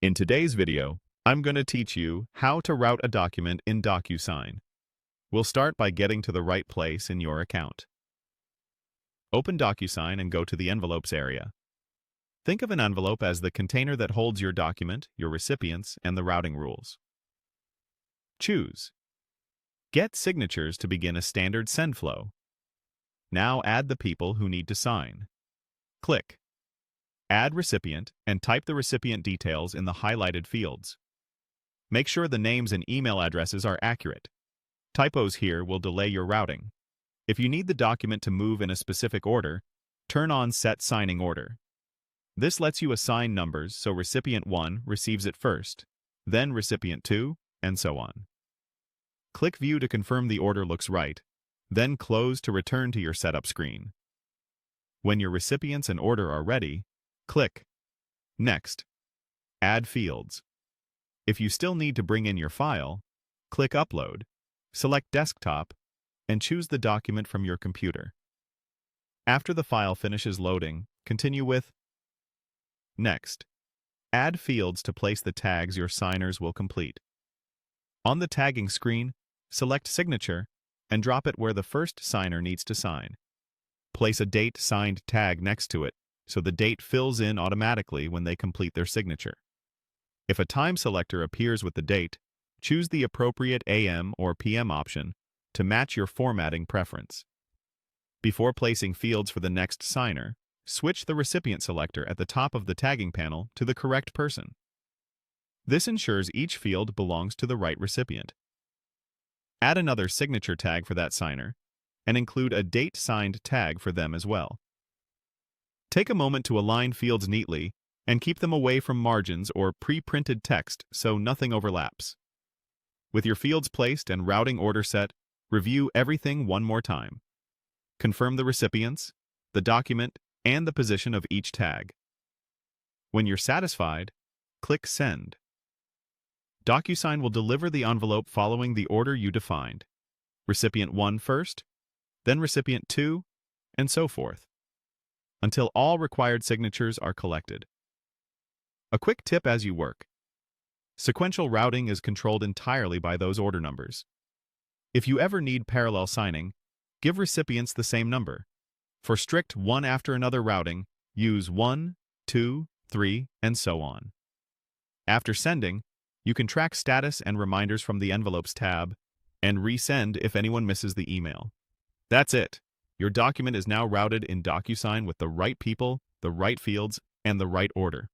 In today's video, I'm going to teach you how to route a document in DocuSign. We'll start by getting to the right place in your account. Open DocuSign and go to the Envelopes area. Think of an envelope as the container that holds your document, your recipients, and the routing rules. Choose Get Signatures to begin a standard send flow. Now add the people who need to sign. Click Add Recipient and type the recipient details in the highlighted fields. Make sure the names and email addresses are accurate. Typos here will delay your routing. If you need the document to move in a specific order, turn on Set Signing Order. This lets you assign numbers so Recipient 1 receives it first, then Recipient 2, and so on. Click View to confirm the order looks right, then Close to return to your setup screen. When your recipients and order are ready, click Next. Add fields. If you still need to bring in your file, click Upload, select Desktop, and choose the document from your computer. After the file finishes loading, continue with Next. Add fields to place the tags your signers will complete. On the tagging screen, select Signature and drop it where the first signer needs to sign. Place a Date Signed tag next to it so the date fills in automatically when they complete their signature. If a time selector appears with the date, choose the appropriate AM or PM option to match your formatting preference. Before placing fields for the next signer, switch the recipient selector at the top of the tagging panel to the correct person. This ensures each field belongs to the right recipient. Add another signature tag for that signer, and include a Date Signed tag for them as well. Take a moment to align fields neatly and keep them away from margins or pre-printed text so nothing overlaps. With your fields placed and routing order set, review everything one more time. Confirm the recipients, the document, and the position of each tag. When you're satisfied, click Send. DocuSign will deliver the envelope following the order you defined. Recipient 1 first, then Recipient 2, and so forth, until all required signatures are collected. A quick tip as you work. Sequential routing is controlled entirely by those order numbers. If you ever need parallel signing, give recipients the same number. For strict one after another routing, use 1, 2, 3, and so on. After sending, you can track status and reminders from the Envelopes tab and resend if anyone misses the email. That's it. Your document is now routed in DocuSign with the right people, the right fields, and the right order.